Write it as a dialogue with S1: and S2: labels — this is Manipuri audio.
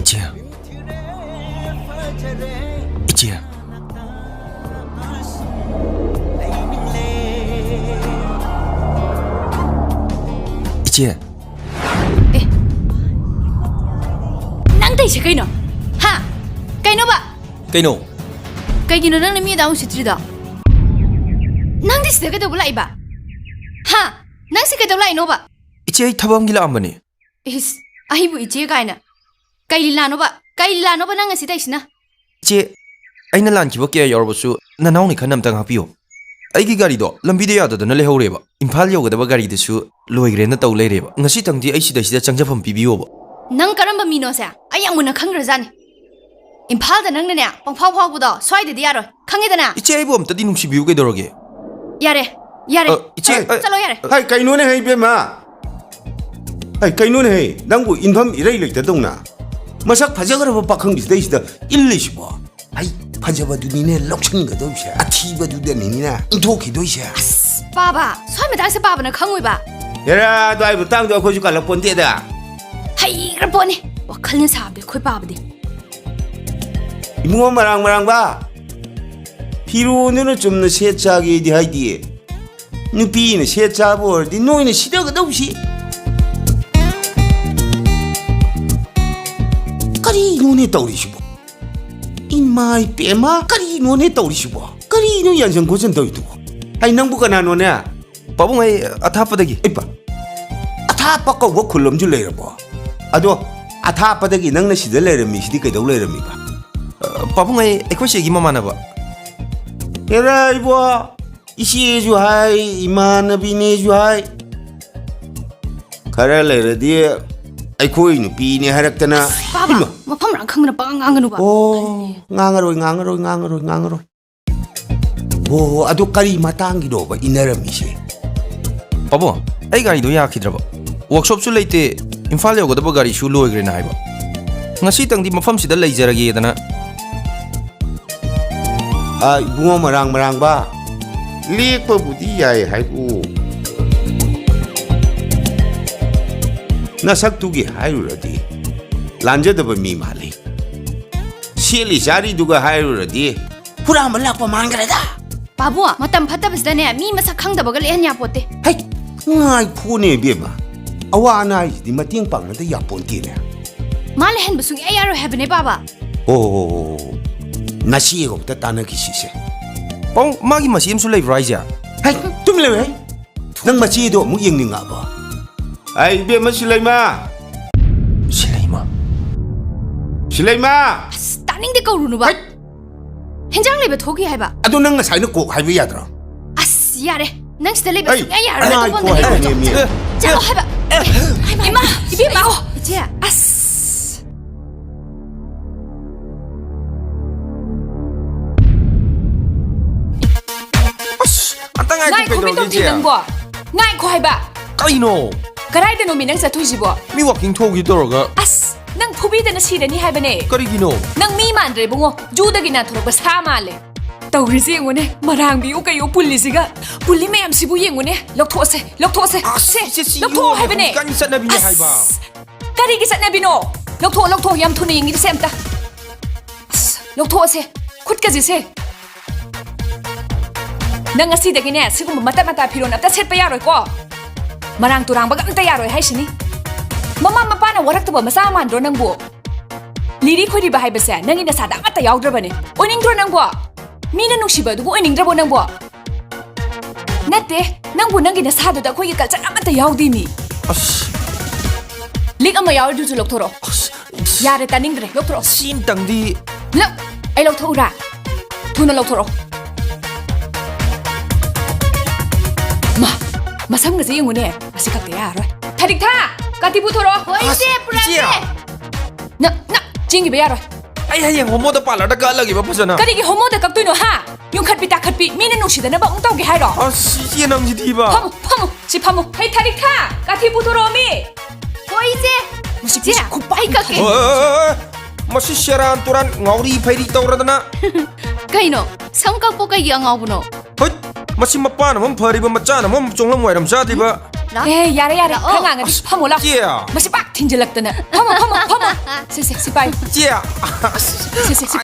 S1: 이제 이제 이제
S2: ꯅꯪ ꯇꯩꯁꯦ ꯀꯩꯅꯣ ꯍꯥ ꯀꯩꯅꯣꯕ
S1: ꯀꯩꯅꯣ
S2: ꯀꯩꯒꯤꯅꯣ ꯅꯪꯅ ꯃꯤ ꯑꯗꯥꯎ ꯁꯤꯠꯇ꯭ꯔꯤꯗꯣ ꯅꯪꯗꯤ ꯁꯤꯗ ꯀꯩꯗꯧꯕ ꯂꯥꯛꯏꯕ ꯍꯥ ꯅꯪ ꯁꯤ ꯀꯩꯗꯧ ꯂꯥꯛꯏꯅꯣꯕ
S1: 이제 ꯑꯩ ꯊꯕꯛ ꯑꯃꯒꯤ ꯂꯥꯛꯑꯝꯕꯅꯤ
S2: 이스 아이고 이제 가이나 까일라노바 낭아 시다 있으나
S1: 이제 ꯑꯩꯅ ꯂꯥꯟꯈꯤꯕ ꯀꯌꯥ ꯌꯥꯎꯔꯕꯁꯨ ꯅꯅꯥꯎꯅꯤ ꯈꯟꯅ ꯑꯝꯇ ꯉꯥꯛꯄꯤꯌꯨ ꯑꯩꯒꯤ ꯒꯥꯔꯤꯗꯣ ꯂꯝꯕꯤꯗ ꯌꯥꯗꯗꯅ ꯂꯩꯍꯧꯔꯦꯕ ꯏꯝꯐꯥꯜ ꯌꯧꯒꯗꯕ ꯒꯥꯔꯤꯗꯨꯁꯨ ꯂꯣꯏꯈ꯭ꯔꯦꯅ ꯇꯧ ꯂꯩꯔꯦꯕ ꯉꯁꯤꯇꯪꯗꯤ ꯑꯩ ꯁꯤꯗꯩꯁꯤꯗ ꯆꯪꯖꯐꯝ ꯄꯤꯕꯤꯌꯣꯕ
S2: ꯅꯪ ꯀꯔꯝꯕ ꯃꯤꯅꯣꯁꯦ ꯑꯩ ꯌꯥꯝ ꯃꯨꯟꯅ ꯈꯪꯈ꯭ꯔꯖꯥꯠꯅꯤ ꯏꯝꯐꯥꯜꯗ ꯅꯪꯅꯅꯦ ꯄꯪꯐꯥꯎ ꯐꯥꯎꯕꯗꯣ ꯁ꯭ꯋꯥꯏꯗꯗꯤ ꯌꯥꯔꯣꯏ ꯈꯪꯉꯦꯗꯅ
S1: 이제 ꯑꯩꯕꯨ ꯑꯝꯇꯗꯤ ꯅꯨꯡꯁꯤꯕꯤꯌꯨ ꯀꯩꯗꯧꯔꯒꯦ
S2: 야래
S1: 이제
S2: ꯆꯠꯂꯣ ꯌꯥꯔꯦ
S3: 하이 까이노네 헤이 베마 하이 까이노네 헤이 낭구 인밤 이래 이랬다동나 마삭 파자그라바 박항 비스데이시다 일리시보 하이 파자바두 니네 럭싱거도 있어 아티바두 데니나 인토키도 있어
S2: 빠바 설마 다시 빠바는 강우이바
S3: 야라 너 아이부 땅도 거주 갈라 본데다
S2: 하이 그걸 뻔해 와칼린 사람들 콜 빠바디
S3: 이뭉어 마랑 봐 피로는 좀더 세차게 디하이디 누비는 세차볼 디 노이는 시대가 없이 까리 노네 떠오르시보 인마이 빼마 까리 노네 떠오르시보 까리 노 연상 고전 떠이두고 아이 낭부가 나노네
S1: 빠봉 ꯑꯩ ꯑꯊꯥꯞꯄꯗꯒꯤ
S3: 이봐 아타빠까 뭐 콜럼 줄 레이러보 아도 아타빠다기 낭나 시대 레이러미 시디 그대로 레이러미바
S1: 빠봉 ꯑꯩꯈꯣꯏ ꯆꯦꯒꯤ ꯃꯃꯥꯟꯅꯕ
S3: 얘라 이봐 이시에주 하이 이만나비네주 하이 가라 레이러디 아이코이 누비네 하락다나
S2: 빠바 뭐팜랑 강나 빵강가누바
S3: 오 낭아로 오 아도 까리 마땅기로 봐 이나라미시
S1: 빠봉 ꯑꯩ ꯒꯥꯔꯤꯗꯣ ꯌꯥꯈꯤꯗ꯭ꯔꯕ ꯋꯥꯛꯁꯣꯞꯁꯨ ꯂꯩꯇꯦ ꯏꯝꯐꯥꯜ ꯌꯧꯒꯗꯕ ꯒꯥꯔꯤꯁꯨ ꯂꯣꯏꯈ꯭ꯔꯦꯅ ꯍꯥꯏꯕ ꯉꯁꯤꯇꯪꯗꯤ ꯃꯐꯝꯁꯤꯗ ꯂꯩꯖꯔꯒꯦꯗꯅ
S3: 아 붕어 마랑 봐 렉버부디 야이 하이고 나 삭두기 하이루라디 란저더버 미말리 시엘리 자리두가 하이루라디 후라만 락바 망그래다
S2: 바보야 마땀 받다비스다네 미 마삭 강다버가 레한야 보때
S3: 하이 ngay 푸네 비마 아와나 이 마팅 빵한테 야본티네
S2: 말레 한 무슨 에야로 해브네 바바
S3: 오 나시에고부터 따나기 시세
S1: 빠봉 마기 맛이 임술 레이브라 이제
S3: 하이 좀 레왜 낭 마치에도 뭐 영능가 봐 아이 비마 실레이마 실레이마
S2: 스타닝데 거루누바 현장 레베 토기 해봐
S3: 아도 낭 사이는 꼭 하이비 야더라
S2: 아스 야래 낭 스타 레베
S3: 아이
S2: 에야로
S3: 아이
S2: 해봐
S3: 고 하이비 미
S2: 짜고 해봐 이마 이비 마오 이제 아스
S1: 안땅
S4: Ngai
S1: 아이고
S4: ko
S1: 그래도
S4: bitong
S1: 이제
S4: tinang bo. Ngai ko ba?
S1: 까이노
S4: Karay da no minang sa tuji bo.
S1: 미 워킹 톡이더라가
S4: As nang phubi da na sida ni haibane.
S1: 까리기노
S4: Nang mi mandre bungo juda gi na thorok ba sa male. Tawrisi ngone marang bi ukayo pulisiga. Puli me am sibu yengone lokthose se. Loktho haibane.
S1: 깐이 쌌나비니 하이바
S4: Kari gi satna bino. Loktho yam thuni ngi semta. Loktho se. Khut ka ji se. Nang asida gi ne sigum mata phiro na ta set pa yaroi ko. Marang turang ba gam ta yaroi hai sini. Mama mapa na warak ba masa mandro nang bo. Liri khoi di ba hai ba sa nang ina sa da mata yaudra bane. Oning dro nang bo. Mina nungsiba du oning dra bo nang bo. Natte nang bo nang ina sa da khoi gi kalcha amata yaudi mi.
S1: 아씨
S4: Lik ama yaud du lok thoro. Yare taning dre lok thoro.
S1: 씬땅디
S4: Lok ai lok thora. Thuna lok thoro. Masam nga yung ngune, masikap kaya aroy. Tarik ta! Katibu toro!
S2: 이제 뿌라세
S4: Na, jingi ba yaroy?
S1: 아이 하이양 호모다 빨라다 깔라기 바쁘잖아
S4: Karigi homo da kaktoy no ha! Yung katpi ta katpi, mina nung sida na ba ungtaw ki hayro?
S1: 아씨 이게 남지 디바
S4: Si pamu, hey tarik ta! Katibu toro mi!
S2: 이제
S4: Musik
S2: 이제 아이 깎게
S1: 마시 샤란 또란 ngawri 파이리 떠오르다나
S2: 그이노 성격보가 영어부노
S1: 헛 마시 마빠나 몸 버리바 마짜나 몸 종람 와이람 자디바
S2: 라.
S4: 에 야래 야래 강강아 파몰라.
S1: 찌야.
S4: 마시 빡 튕질락더나. 파모. 세세 시바이.
S1: 찌야.
S4: 세세